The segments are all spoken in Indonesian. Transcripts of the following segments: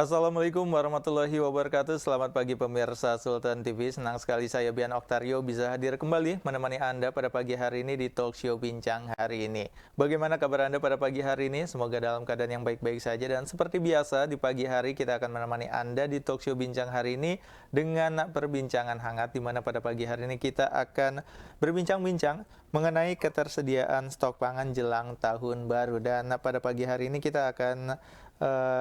Assalamualaikum warahmatullahi wabarakatuh. Selamat pagi pemirsa Sultan TV. Senang sekali saya Bian Oktario bisa hadir kembali menemani Anda pada pagi hari ini di talk show Bincang hari ini. Bagaimana kabar Anda pada pagi hari ini? Semoga dalam keadaan yang baik-baik saja. Dan seperti biasa di pagi hari kita akan menemani Anda di talk show Bincang hari ini dengan perbincangan hangat, di mana pada pagi hari ini kita akan berbincang-bincang mengenai ketersediaan stok pangan jelang tahun baru. Dan pada pagi hari ini kita akan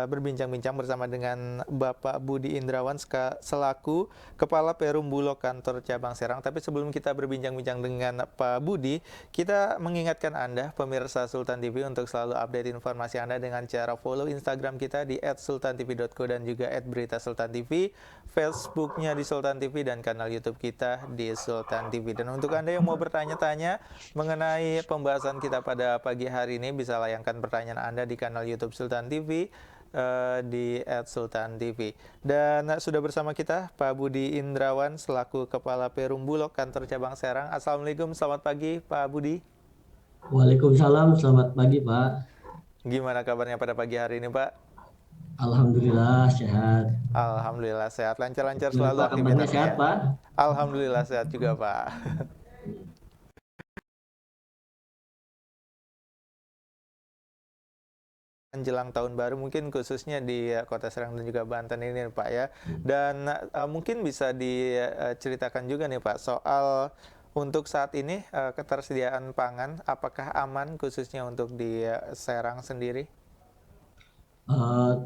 berbincang-bincang bersama dengan Bapak Budi Indrawan selaku Kepala Perum Bulog Kantor Cabang Serang. Tapi sebelum kita berbincang-bincang dengan Pak Budi, kita mengingatkan Anda, pemirsa Sultan TV, untuk selalu update informasi Anda dengan cara follow Instagram kita di @sultantv.co dan juga @beritasultantv, Facebooknya di Sultan TV, dan kanal YouTube kita di Sultan TV. Dan untuk Anda yang mau bertanya-tanya mengenai pembahasan kita pada pagi hari ini, bisa layangkan pertanyaan Anda di kanal YouTube Sultan TV di @sultantv. Dan sudah bersama kita Pak Budi Indrawan selaku Kepala Perum Bulog Kantor Cabang Serang. Assalamualaikum, selamat pagi Pak Budi. Waalaikumsalam, selamat pagi Pak. Gimana kabarnya pada pagi hari ini Pak? Alhamdulillah sehat. Alhamdulillah sehat, lancar-lancar Gimana selalu Pak, kabarnya aktivitasnya sehat ya? Pak? Alhamdulillah sehat juga Pak. Jelang tahun baru mungkin khususnya di Kota Serang dan juga Banten ini Pak ya. Dan mungkin bisa diceritakan juga nih Pak soal untuk saat ini ketersediaan pangan apakah aman khususnya untuk di Serang sendiri?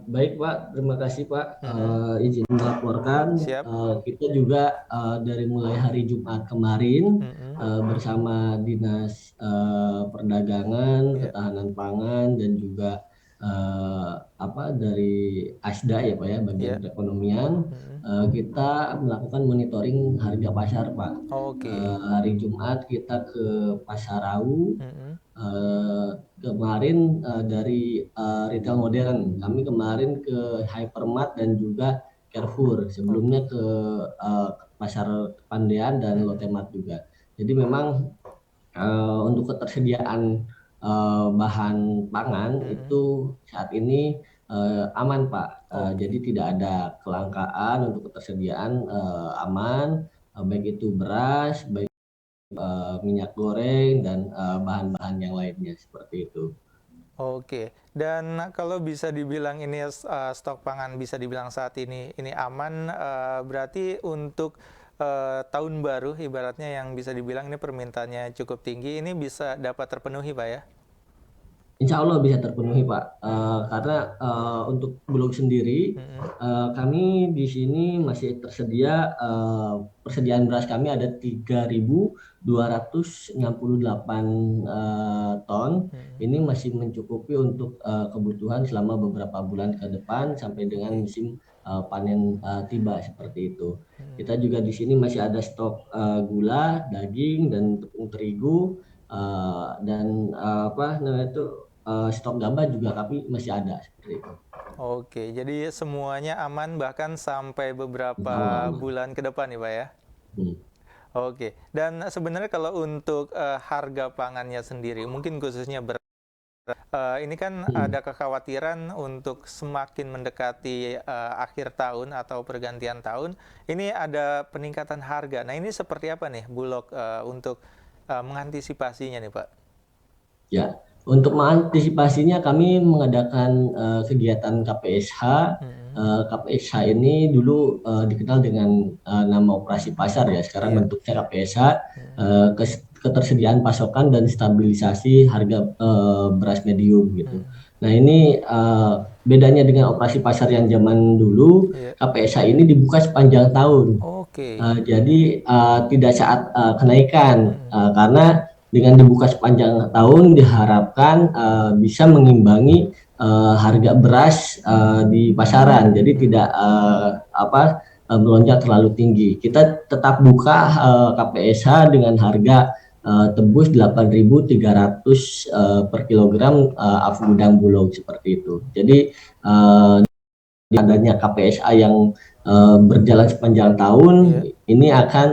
Baik Pak, terima kasih Pak. Mm-mm. Izin melaporkan, Siap. kita juga dari mulai hari Jumat kemarin Mm-mm. bersama Dinas Perdagangan, Ya. Ketahanan Pangan dan juga dari ASDA ya Pak ya, bagian Ya. perekonomian, Mm-mm. kita melakukan monitoring harga pasar Pak. Oke. Hari Jumat kita ke Pasar Rawu. Mm-mm. Kemarin dari retail modern, kami kemarin ke Hypermart dan juga Carrefour, sebelumnya Oke. ke Pasar Pandean dan Mm-mm. Lotte Mart juga. Jadi memang untuk ketersediaan bahan pangan Mm-mm. itu saat ini aman Pak. Oke. Jadi tidak ada kelangkaan untuk ketersediaan, aman, baik itu beras, baik minyak goreng dan bahan-bahan yang lainnya seperti itu. Oke, dan kalau bisa dibilang ini stok pangan bisa dibilang saat ini aman, berarti untuk tahun baru ibaratnya yang bisa dibilang ini permintaannya cukup tinggi, ini bisa dapat terpenuhi Pak ya? Insya Allah bisa terpenuhi Pak. Mm-mm. Karena untuk Bulog sendiri, Mm-mm. kami di sini masih tersedia, persediaan beras kami ada 3.268 ton. Mm-mm. Ini masih mencukupi untuk kebutuhan selama beberapa bulan ke depan sampai dengan Oke. musim panen tiba seperti itu. Mm. Kita juga di sini masih ada stok gula, daging dan tepung terigu, dan apa namanya itu, stok gabah juga kami masih ada seperti itu. Oke, jadi semuanya aman bahkan sampai Insya Allah beberapa aman. bulan ke depan nih Pak ya? Hmm. Oke, dan sebenarnya kalau untuk harga pangannya sendiri, mungkin khususnya ini kan Hmm. ada kekhawatiran untuk semakin mendekati akhir tahun atau pergantian tahun, ini ada peningkatan harga. Nah, ini seperti apa nih Bulog untuk mengantisipasinya nih Pak? Ya, untuk mengantisipasinya kami mengadakan kegiatan KPSH. Mm-mm. KPSH ini dulu dikenal dengan nama operasi pasar ya. Sekarang Iya. bentuknya KPSH, Mm-mm. ketersediaan pasokan dan stabilisasi harga beras medium gitu. Mm-mm. Nah ini bedanya dengan operasi pasar yang zaman dulu, Iya. KPSH ini dibuka sepanjang tahun. Oke. Jadi tidak saat kenaikan, Mm-mm. karena dengan dibuka sepanjang tahun diharapkan bisa mengimbangi harga beras di pasaran, jadi tidak Mm-mm. melonjak terlalu tinggi. Kita tetap buka KPSH dengan harga tembus 8.300 per kilogram afgudang Bulog seperti itu. Jadi adanya KPSA yang berjalan sepanjang tahun Iya. ini akan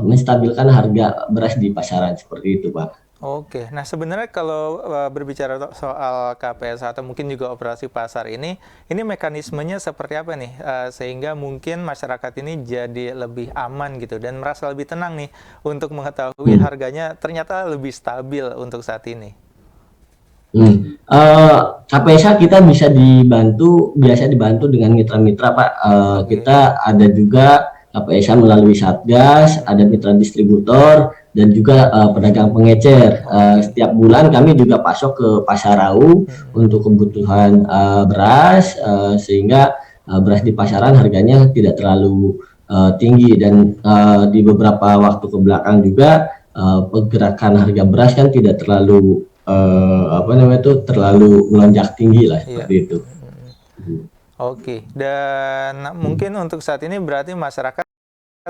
menstabilkan harga beras di pasaran seperti itu Pak. Oke, nah sebenarnya kalau berbicara soal KPS atau mungkin juga operasi pasar ini mekanismenya seperti apa nih? Sehingga mungkin masyarakat ini jadi lebih aman gitu dan merasa lebih tenang nih untuk mengetahui Hmm. harganya ternyata lebih stabil untuk saat ini. KPSA kita biasa dibantu dengan mitra-mitra Pak. Oke. Kita ada juga KPSA melalui Satgas, ada mitra distributor, dan juga pedagang pengecer. Oke. Setiap bulan kami juga pasok ke Pasarau Mm-mm. untuk kebutuhan beras, sehingga beras di pasaran harganya tidak terlalu tinggi, dan di beberapa waktu ke belakang juga pergerakan harga beras kan tidak terlalu apa namanya itu terlalu melonjak tinggi lah Iya. seperti itu. Mm-mm. Oke, dan mungkin untuk saat ini berarti masyarakat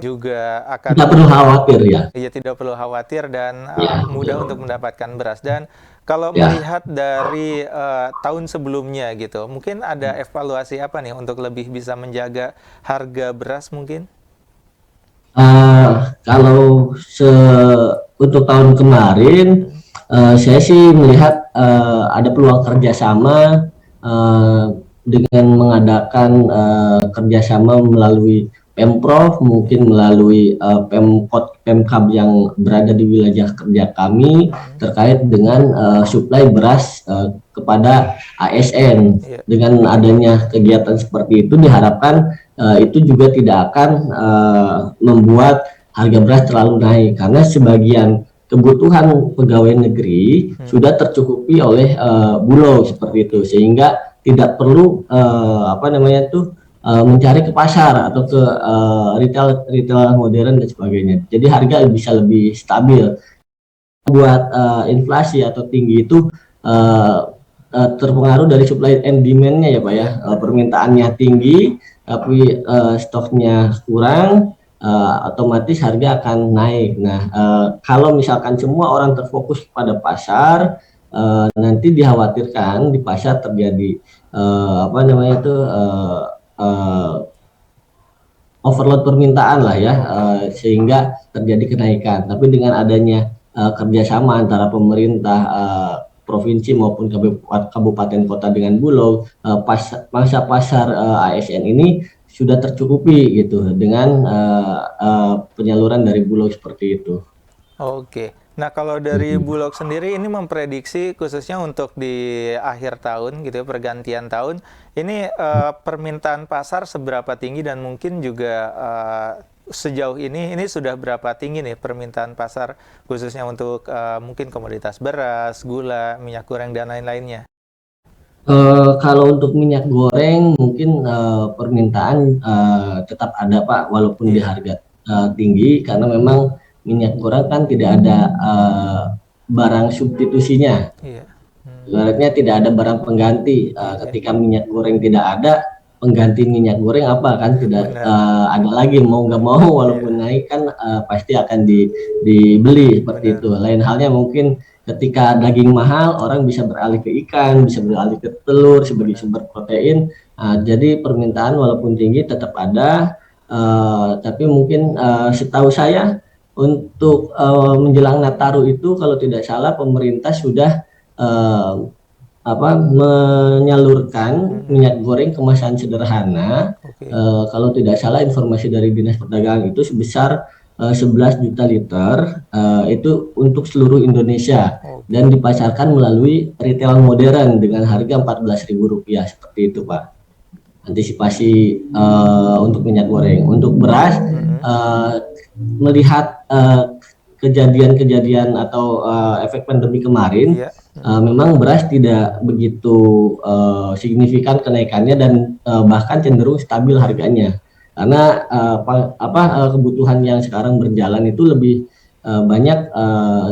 juga Tidak akan perlu khawatir ya. ya tidak perlu khawatir dan Ya, mudah untuk betul. mendapatkan beras. Dan kalau Ya. melihat dari tahun sebelumnya gitu, mungkin ada evaluasi apa nih untuk lebih bisa menjaga harga beras mungkin? Eh, Kalau untuk tahun kemarin, Hmm. saya sih melihat ada peluang kerjasama eh, dengan mengadakan kerjasama melalui Pemprov, mungkin melalui Pemkot, Pemkab yang berada di wilayah kerja kami Hmm. terkait dengan suplai beras kepada ASN. Iya. Dengan adanya kegiatan seperti itu diharapkan itu juga tidak akan membuat harga beras terlalu naik, karena sebagian kebutuhan pegawai negeri Hmm. sudah tercukupi oleh Bulog seperti itu, Oke. sehingga tidak perlu apa namanya itu mencari ke pasar atau ke retail retail modern dan sebagainya. Jadi harga bisa lebih stabil. Buat inflasi atau tinggi itu uh, terpengaruh dari supply and demand-nya ya Pak ya. Iya, benar. Permintaannya tinggi tapi stoknya kurang, otomatis harga akan naik. Nah, kalau misalkan semua orang terfokus pada pasar, nanti dikhawatirkan di pasar terjadi apa namanya itu uh, overload permintaan lah ya, Oke. sehingga terjadi kenaikan. Tapi dengan adanya kerjasama antara pemerintah provinsi maupun kabupaten kota dengan Bulog, masa pasar ASN ini sudah tercukupi gitu dengan penyaluran dari Bulog seperti itu. Oke. Nah, kalau dari Bulog sendiri ini memprediksi khususnya untuk di akhir tahun gitu ya, pergantian tahun, ini permintaan pasar seberapa tinggi dan mungkin juga sejauh ini sudah berapa tinggi nih permintaan pasar khususnya untuk mungkin komoditas beras, gula, minyak goreng dan lain-lainnya. Kalau untuk minyak goreng mungkin permintaan tetap ada Pak, walaupun di Iya, harga tinggi, karena memang minyak goreng kan tidak ada barang substitusinya. iya. Hmm, Ibaratnya tidak ada barang pengganti. oke. Ketika minyak goreng tidak ada, pengganti minyak goreng apa kan tidak Benar. ada lagi, mau nggak mau walaupun Iya, naik kan pasti akan dibeli seperti benar. itu. Lain halnya mungkin ketika daging mahal, orang bisa beralih ke ikan, bisa beralih ke telur sebagai Benar. sumber protein. Jadi permintaan walaupun tinggi tetap ada, tapi mungkin setahu saya untuk menjelang Nataru itu kalau tidak salah pemerintah sudah eh, menyalurkan Mm-mm. minyak goreng kemasan sederhana. Oke. Kalau tidak salah informasi dari Dinas Perdagangan itu sebesar 11 juta liter, itu untuk seluruh Indonesia Oke. dan dipasarkan melalui retail modern dengan harga Rp14.000 seperti itu Pak. Antisipasi untuk minyak goreng. Untuk beras, Mm-mm. melihat kejadian-kejadian atau efek pandemi kemarin, Iya. Mm. memang beras tidak begitu signifikan kenaikannya, dan bahkan cenderung stabil harganya. Karena kebutuhan yang sekarang berjalan itu lebih banyak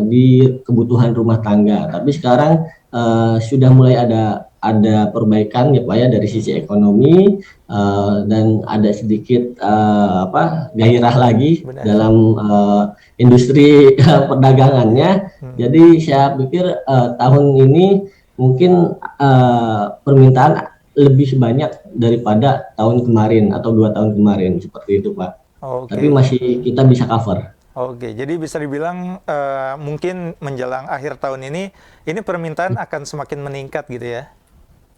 di kebutuhan rumah tangga. Tapi sekarang sudah mulai ada perbaikan ya Pak ya dari sisi Mm-mm. ekonomi, dan ada sedikit gairah lagi Benar. dalam industri perdagangannya. Hmm. Jadi saya pikir tahun ini mungkin permintaan lebih banyak daripada tahun kemarin atau 2 tahun kemarin seperti itu Pak. Tapi Oke. masih kita bisa cover. Oke, jadi bisa dibilang mungkin menjelang akhir tahun ini permintaan akan semakin meningkat gitu ya?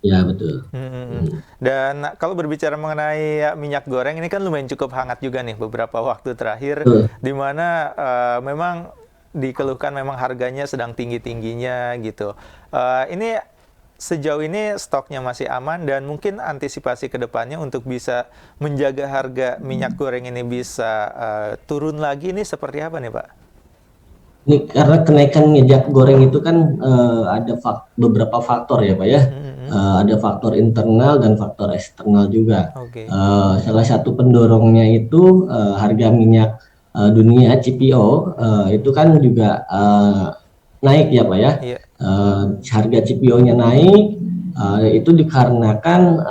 Ya, betul. Hmm. Hmm. Dan kalau berbicara mengenai minyak goreng ini kan lumayan cukup hangat juga nih beberapa waktu terakhir, Betul. di mana memang dikeluhkan memang harganya sedang tinggi-tingginya gitu. Ini sejauh ini stoknya masih aman dan mungkin antisipasi ke depannya untuk bisa menjaga harga minyak goreng ini bisa turun lagi ini seperti apa nih Pak? Ini karena kenaikan minyak goreng itu kan ada beberapa faktor ya Pak ya. Hmm. Ada faktor internal dan faktor eksternal juga. Oke. Salah satu pendorongnya itu harga minyak dunia CPO itu kan juga naik ya Pak ya. Iya. Harga CPO-nya naik itu dikarenakan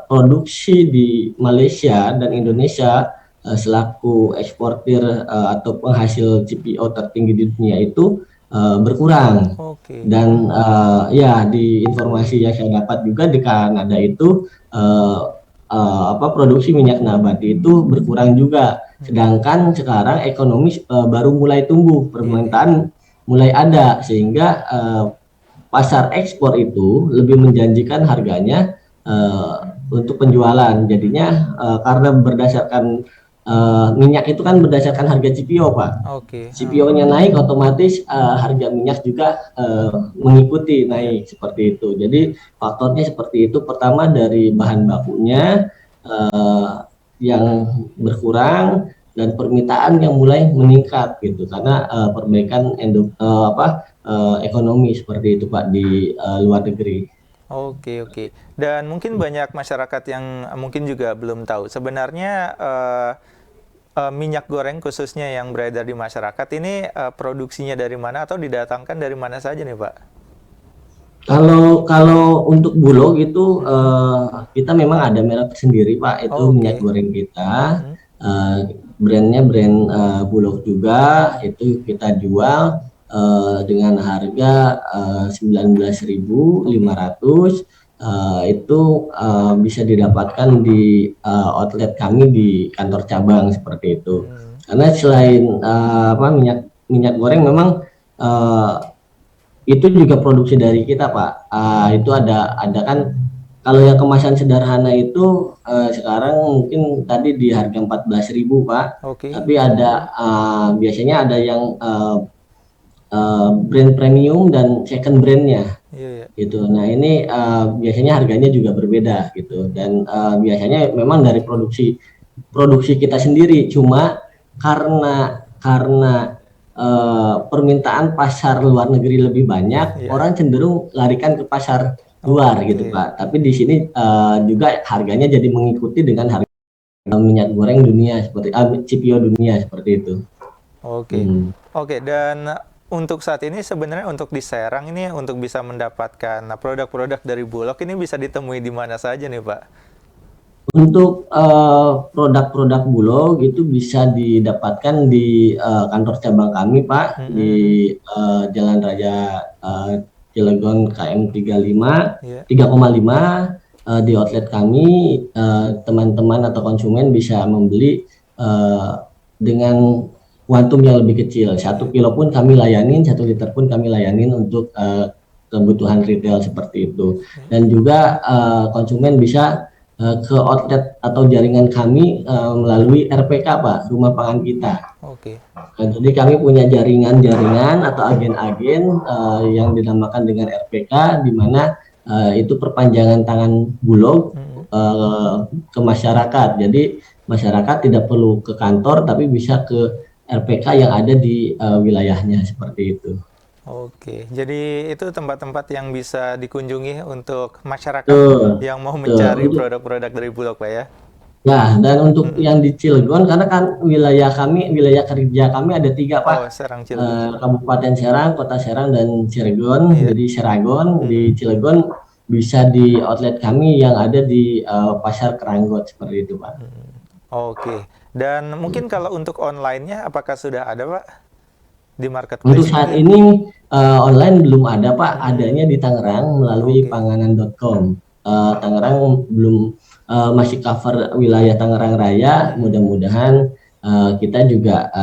produksi di Malaysia dan Indonesia selaku eksportir atau penghasil CPO tertinggi di dunia itu berkurang. Oke. Dan ya di informasi yang saya dapat juga di Kanada itu produksi minyak nabati itu berkurang juga. Sedangkan sekarang ekonomi baru mulai tumbuh, Iya, iya. permintaan mulai ada, sehingga pasar ekspor itu lebih menjanjikan harganya untuk penjualan. Jadinya karena berdasarkan minyak itu kan berdasarkan harga CPO, Pak. Oke. CPO-nya naik, otomatis harga minyak juga mengikuti Iya. naik seperti itu. Jadi faktornya seperti itu. Pertama dari bahan bakunya yang berkurang dan permintaan yang mulai meningkat gitu karena perbaikan ekonomi seperti itu Pak di luar negeri. Oke, oke. Dan mungkin banyak masyarakat yang mungkin juga belum tahu. Sebenarnya minyak goreng khususnya yang beredar di masyarakat ini produksinya dari mana atau didatangkan dari mana saja nih, Pak? Kalau kalau untuk Bulog itu kita memang ada merek sendiri Pak, itu minyak Oke. goreng kita. Mm-mm. Brandnya brand Bulog juga, itu kita jual dengan harga 19.500. Itu bisa didapatkan di outlet kami di kantor cabang seperti itu. Hmm. Karena selain minyak minyak goreng memang itu juga produksi dari kita Pak. Itu ada kan kalau yang kemasan sederhana itu sekarang mungkin tadi di harga 14.000 Pak. Oke. Tapi ada biasanya ada yang brand premium dan second brandnya Iya, iya. gitu. Nah ini biasanya harganya juga berbeda gitu dan biasanya memang dari produksi kita sendiri. Cuma karena permintaan pasar luar negeri lebih banyak, Iya. orang cenderung larikan ke pasar luar gitu Oke. Pak. Tapi di sini juga harganya jadi mengikuti dengan harga minyak goreng dunia seperti CPO dunia seperti itu. Oke. Hmm. Oke, dan untuk saat ini sebenarnya untuk di Serang ini untuk bisa mendapatkan produk-produk dari Bulog ini bisa ditemui di mana saja nih, Pak? Untuk produk-produk Bulog itu bisa didapatkan di kantor cabang kami Pak di Mm-mm. Jalan Raya Cilegon KM 35 Iya. 3,5 di outlet kami. Teman-teman atau konsumen bisa membeli dengan kuantum yang lebih kecil. 1 kilo pun kami layanin, 1 liter pun kami layanin untuk kebutuhan retail seperti itu. Dan juga konsumen bisa ke outlet atau jaringan kami melalui RPK Pak, Rumah Pangan Kita. Oke. Jadi kami punya jaringan-jaringan atau agen-agen yang dinamakan dengan RPK, di mana itu perpanjangan tangan Bulog Mm-mm. ke masyarakat. Jadi masyarakat tidak perlu ke kantor, tapi bisa ke RPK yang ada di wilayahnya seperti itu. Oke, jadi itu tempat-tempat yang bisa dikunjungi untuk masyarakat Betul, yang mau betul. mencari produk-produk dari Bulog, Pak ya? Ya, dan untuk Mm-mm. yang di Cilegon, karena kan wilayah kerja kami ada 3 Oh, Pak, Serang Cilegon. Kabupaten Serang, Kota Serang, dan Cilegon. Iya. Jadi Seragon di Mm-mm. Cilegon bisa di outlet kami yang ada di Pasar Keranggot seperti itu Pak. Mm. Oke, dan mungkin kalau untuk online-nya apakah sudah ada, Pak? Di Untuk marketplace saat mungkin? ini online belum ada Pak, Mm-mm. adanya di Tangerang melalui Oke. panganan.com. Tangerang belum masih cover wilayah Tangerang Raya. Mm-mm. Mudah-mudahan kita juga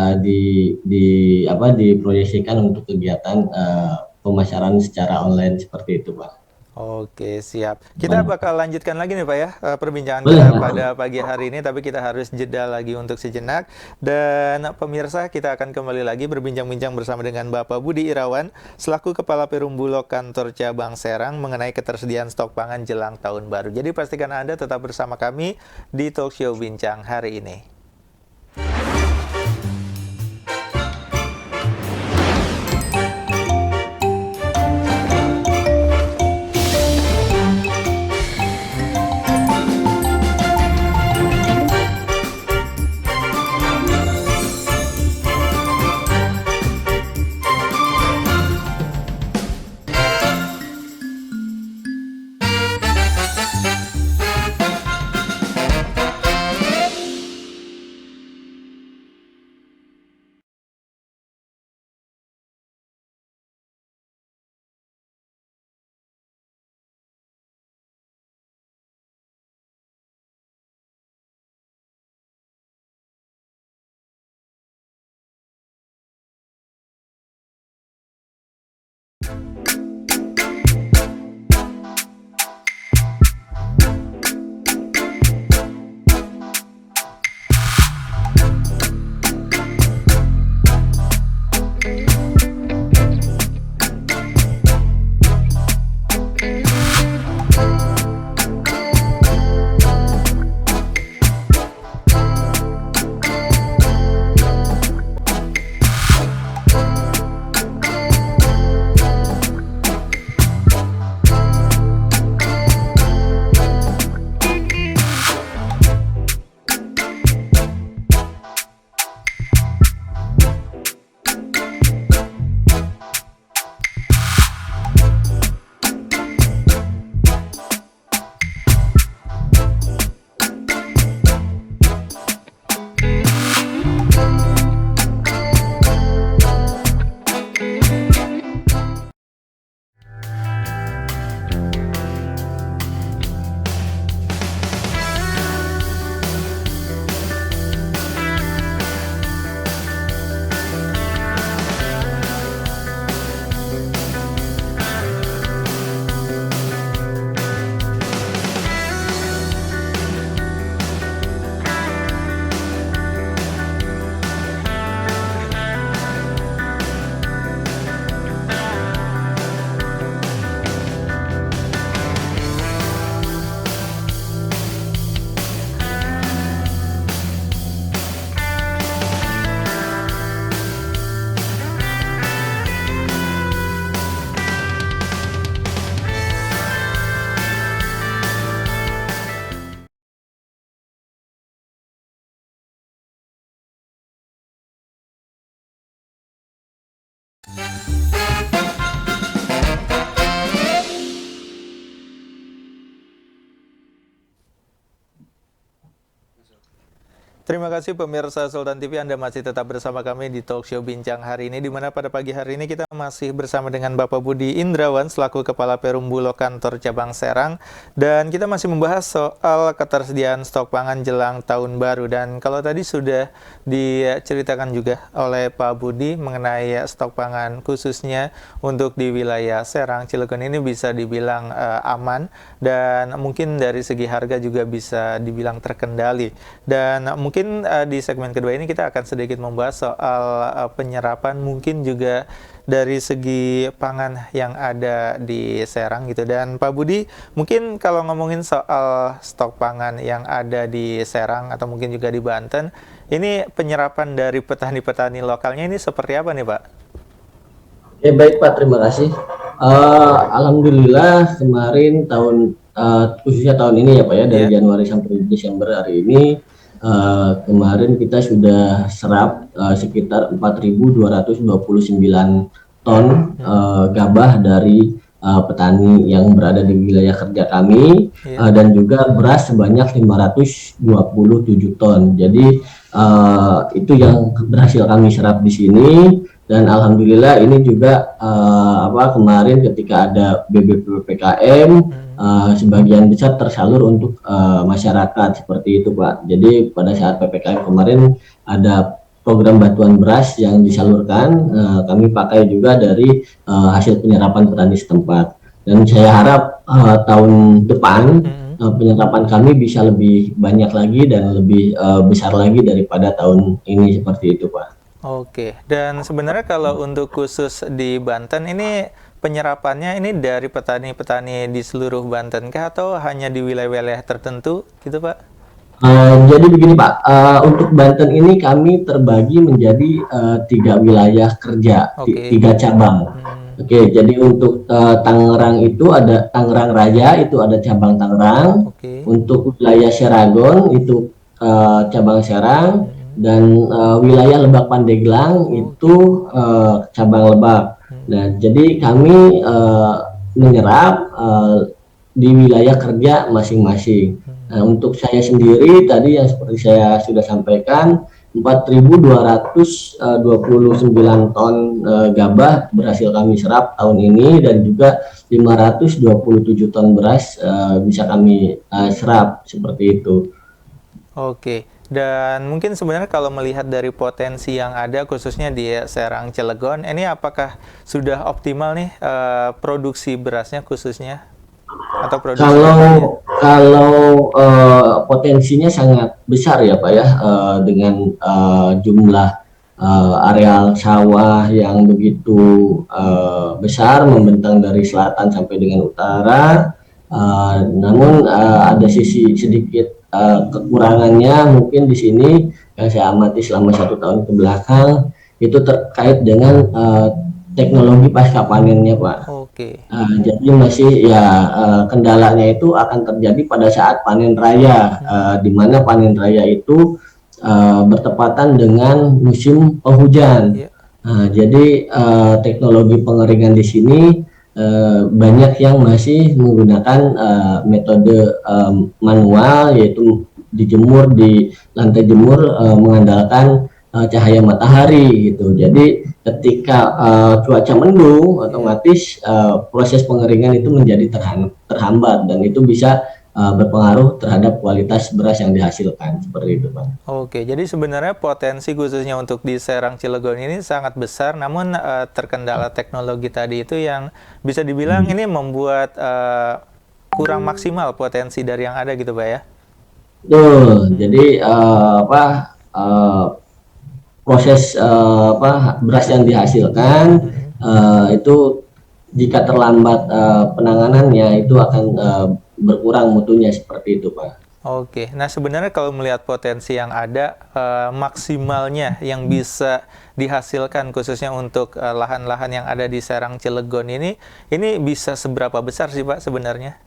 diproyeksikan untuk kegiatan pemasaran secara online seperti itu, Pak. Oke, siap. Kita bakal lanjutkan lagi nih Pak ya, perbincangan Boleh, kita Pak. pada pagi hari ini, tapi kita harus jeda lagi untuk sejenak. Dan pemirsa, kita akan kembali lagi berbincang-bincang bersama dengan Bapak Budi Irawan, selaku Kepala Perum Bulog Kantor Cabang Serang mengenai ketersediaan stok pangan jelang tahun baru. Jadi pastikan Anda tetap bersama kami di Talkshow Bincang hari ini. Terima kasih pemirsa Sultan TV, Anda masih tetap bersama kami di Talkshow Bincang hari ini, di mana pada pagi hari ini kita masih bersama dengan Bapak Budi Indrawan selaku Kepala Perum Bulog Kantor Cabang Serang, dan kita masih membahas soal ketersediaan stok pangan jelang tahun baru. Dan kalau tadi sudah diceritakan juga oleh Pak Budi mengenai stok pangan khususnya untuk di wilayah Serang, Cilegon ini bisa dibilang aman, dan mungkin dari segi harga juga bisa dibilang terkendali. Dan mungkin di segmen kedua ini kita akan sedikit membahas soal penyerapan, mungkin juga dari segi pangan yang ada di Serang gitu. Dan Pak Budi, mungkin kalau ngomongin soal stok pangan yang ada di Serang atau mungkin juga di Banten, ini penyerapan dari petani-petani lokalnya ini seperti apa nih Pak? Baik Pak, terima kasih. Alhamdulillah kemarin khususnya tahun ini ya Pak ya, dari Januari sampai Desember hari ini, kemarin kita sudah serap sekitar 4.229 ton gabah dari petani yang berada di wilayah kerja kami, dan juga beras sebanyak 527 ton. Jadi itu yang berhasil kami serap di sini. Dan alhamdulillah ini juga kemarin ketika ada BBM PPKM, sebagian besar tersalur untuk masyarakat seperti itu Pak. Jadi pada saat PPKM kemarin ada program bantuan beras yang disalurkan, kami pakai juga dari hasil penyerapan petani setempat. Dan saya harap tahun depan penyerapan kami bisa lebih banyak lagi dan lebih besar lagi daripada tahun ini seperti itu Pak. Oke, dan sebenarnya kalau untuk khusus di Banten ini penyerapannya ini dari petani-petani di seluruh Banten kah atau hanya di wilayah-wilayah tertentu gitu Pak? Jadi begini Pak, untuk Banten ini kami terbagi menjadi 3 wilayah kerja, Oke. 3 cabang. Oke, jadi untuk Tangerang itu ada Tangerang Raya, itu ada cabang Tangerang. Oke. Untuk wilayah Seragon itu cabang Serang, dan wilayah Lebak Pandeglang itu cabang Lebak. Nah, jadi kami menyerap di wilayah kerja masing-masing. Nah, untuk saya sendiri tadi yang seperti saya sudah sampaikan, 4.229 ton gabah berhasil kami serap tahun ini, dan juga 527 ton beras bisa kami serap seperti itu. Oke, dan mungkin sebenarnya kalau melihat dari potensi yang ada khususnya di Serang Cilegon, ini apakah sudah optimal nih produksi berasnya khususnya atau produksi gabahnya? Kalau potensinya sangat besar ya Pak ya, dengan jumlah areal sawah yang begitu besar membentang dari selatan sampai dengan utara. Namun ada sisi sedikit kekurangannya mungkin di sini yang saya amati selama 1 tahun ke belakang, itu terkait dengan teknologi pasca panennya Pak. Oke. Jadi masih ya, kendalanya itu akan terjadi pada saat panen raya, di mana panen raya itu bertepatan dengan musim penghujan. Iya. Jadi teknologi pengeringan di sini banyak yang masih menggunakan metode manual, yaitu dijemur di lantai jemur mengandalkan cahaya matahari gitu. Jadi ketika cuaca mendung, otomatis proses pengeringan itu menjadi terhambat, dan itu bisa berpengaruh terhadap kualitas beras yang dihasilkan seperti itu Pak. Oke, jadi sebenarnya potensi khususnya untuk di Serang Cilegon ini sangat besar, namun terkendala teknologi tadi itu yang bisa dibilang ini membuat kurang maksimal potensi dari yang ada gitu Pak ya? Betul. Jadi proses beras yang dihasilkan itu jika terlambat penanganannya itu akan berkurang mutunya seperti itu Pak. Oke, nah sebenarnya kalau melihat potensi yang ada, maksimalnya yang bisa dihasilkan khususnya untuk lahan-lahan yang ada di Serang Cilegon ini bisa seberapa besar sih Pak sebenarnya?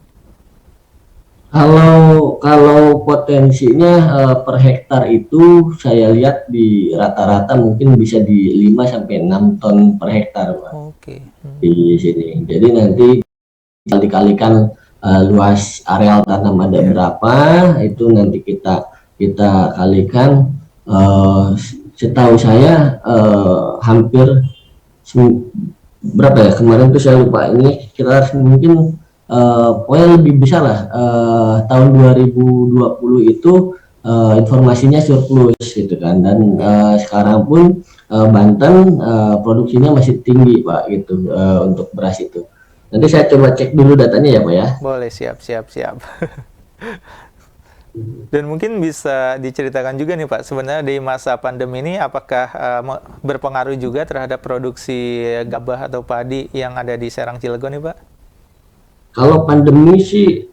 Kalau potensinya per hektar itu saya lihat di rata-rata mungkin bisa di 5 sampai 6 ton per hektar Pak, Oke. di sini. Jadi nanti dikalikan luas areal tanam ada berapa, itu nanti kita kalikan. Setahu saya hampir berapa ya kemarin tuh saya lupa, ini kita mungkin pokoknya lebih besar lah. Tahun 2020 itu informasinya surplus gitu kan, dan sekarang pun Banten produksinya masih tinggi Pak gitu untuk beras itu. Nanti saya coba cek dulu datanya ya Pak ya. Boleh, siap. Dan mungkin bisa diceritakan juga nih Pak, sebenarnya di masa pandemi ini apakah berpengaruh juga terhadap produksi gabah atau padi yang ada di Serang Cilegon nih Pak? Kalau pandemi sih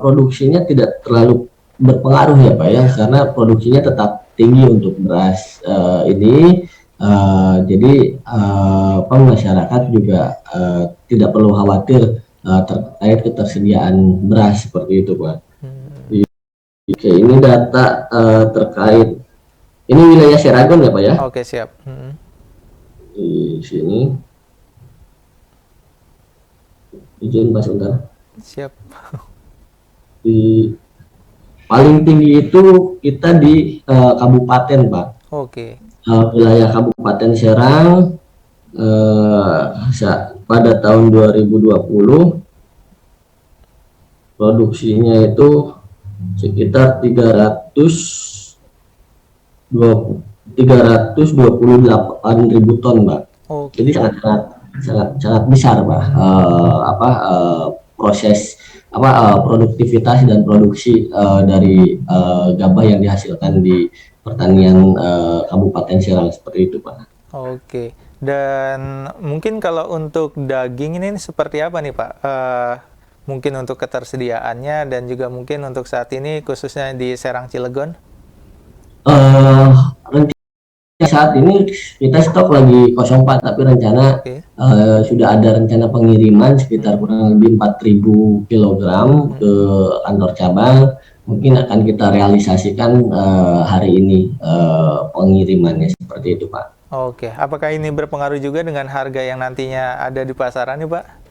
produksinya tidak terlalu berpengaruh ya Pak ya, karena produksinya tetap tinggi untuk beras ini. Jadi masyarakat juga tidak perlu khawatir terkait ketersediaan beras seperti itu Pak. Oke, ini data terkait, ini wilayah Seragon ya Pak ya. Oke, siap. Di sini, izin Pak sebentar. Siap. Di paling tinggi itu kita di kabupaten, Pak. Oke. Wilayah Kabupaten Serang pada tahun 2020 produksinya itu sekitar 328.000 ton, Mbak. Jadi Oke. sangat besar, Pak. Proses produktivitas dan produksi dari gabah yang dihasilkan di pertanian Kabupaten Serang seperti itu, Pak. Oke. Dan mungkin kalau untuk daging ini seperti apa nih, Pak? Mungkin untuk ketersediaannya dan juga mungkin untuk saat ini khususnya di Serang Cilegon. Rencana saat ini kita stok lagi 04, tapi rencana Oke. sudah ada rencana pengiriman sekitar kurang lebih 4.000 kilogram ke kantor cabang. Mungkin akan kita realisasikan hari ini pengirimannya seperti itu, Pak. Oke. Apakah ini berpengaruh juga dengan harga yang nantinya ada di pasaran nih, Pak?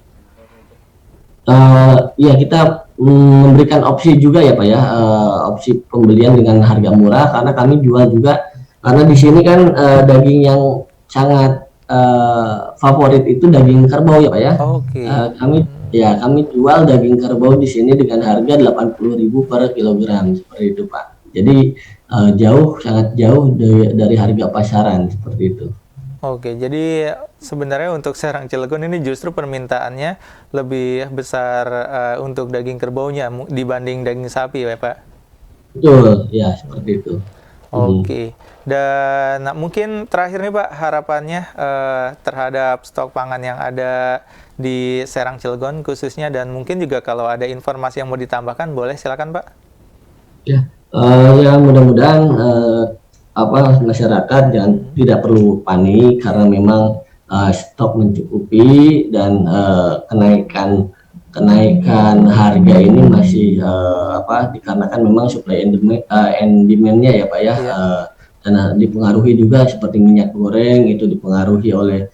Ya, kita memberikan opsi juga ya, Pak ya, opsi pembelian dengan harga murah, karena kami jual juga, karena di sini kan daging yang sangat favorit itu daging kerbau ya, Pak ya. Oke. Kami jual daging kerbau di sini dengan harga 80.000 per kilogram seperti itu, Pak. Jadi sangat jauh dari harga pasaran seperti itu. Oke, jadi sebenarnya untuk Serang Cilegon ini justru permintaannya lebih besar untuk daging kerbaunya dibanding daging sapi ya, Pak? Betul, ya seperti itu. Oke, dan mungkin terakhir nih Pak, harapannya terhadap stok pangan yang ada di Serang Cilegon khususnya, dan mungkin juga kalau ada informasi yang mau ditambahkan boleh silakan Pak. Ya, ya mudah-mudahan masyarakat tidak perlu panik, karena memang stok mencukupi, dan kenaikan harga ini masih dikarenakan memang supply and demand-nya ya, Pak ya. Karena dipengaruhi juga seperti minyak goreng itu dipengaruhi oleh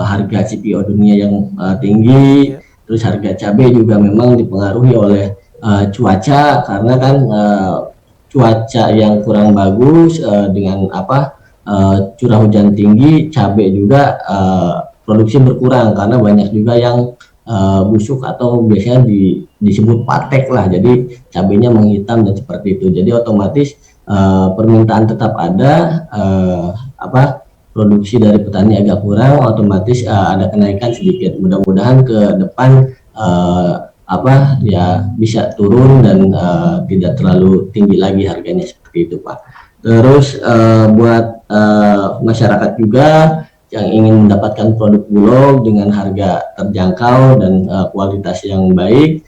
harga CPO dunia yang tinggi. Terus harga cabai juga memang dipengaruhi oleh cuaca, karena kan cuaca yang kurang bagus dengan curah hujan tinggi, cabai juga produksi berkurang karena banyak juga yang busuk atau biasanya disebut patek lah, jadi cabainya menghitam dan seperti itu. Jadi otomatis permintaan tetap ada, produksi dari petani agak kurang, otomatis ada kenaikan sedikit. Mudah-mudahan ke depan bisa turun dan tidak terlalu tinggi lagi harganya seperti itu, Pak. Terus buat masyarakat juga yang ingin mendapatkan produk Bulog dengan harga terjangkau dan kualitas yang baik,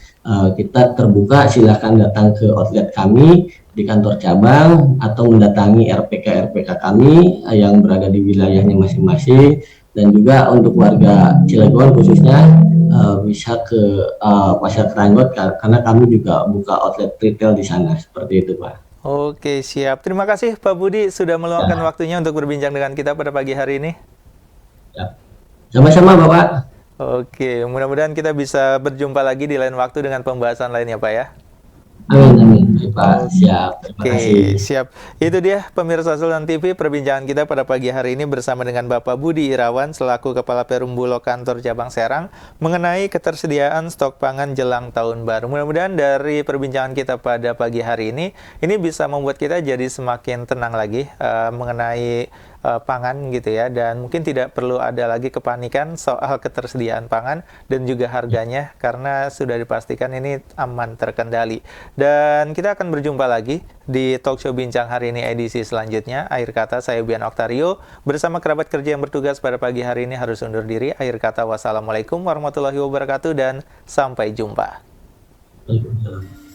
kita terbuka, silahkan datang ke outlet kami di kantor cabang atau mendatangi RPK kami yang berada di wilayahnya masing-masing. Dan juga untuk warga Cilegon khususnya bisa ke Pasar Keranggot, karena kami juga buka outlet retail di sana seperti itu, Pak. Oke, siap. Terima kasih Pak Budi sudah meluangkan waktunya untuk berbincang dengan kita pada pagi hari ini. Ya. Sama-sama, Bapak. Oke, mudah-mudahan kita bisa berjumpa lagi di lain waktu dengan pembahasan lainnya, Pak ya. Amin, Pak. Siap. Terima kasih. Siap. Itu dia pemirsa Sultan TV, perbincangan kita pada pagi hari ini bersama dengan Bapak Budi Irawan selaku Kepala Perum Bulog Kantor Cabang Serang mengenai ketersediaan stok pangan jelang tahun baru. Mudah-mudahan dari perbincangan kita pada pagi hari ini bisa membuat kita jadi semakin tenang lagi mengenai pangan gitu ya, dan mungkin tidak perlu ada lagi kepanikan soal ketersediaan pangan dan juga harganya, karena sudah dipastikan ini aman terkendali. Dan kita akan berjumpa lagi di Talk Show Bincang hari ini edisi selanjutnya. Akhir kata, saya Bian Oktario bersama kerabat kerja yang bertugas pada pagi hari ini harus undur diri. Akhir kata, wassalamualaikum warahmatullahi wabarakatuh dan sampai jumpa. Waalaikumsalam.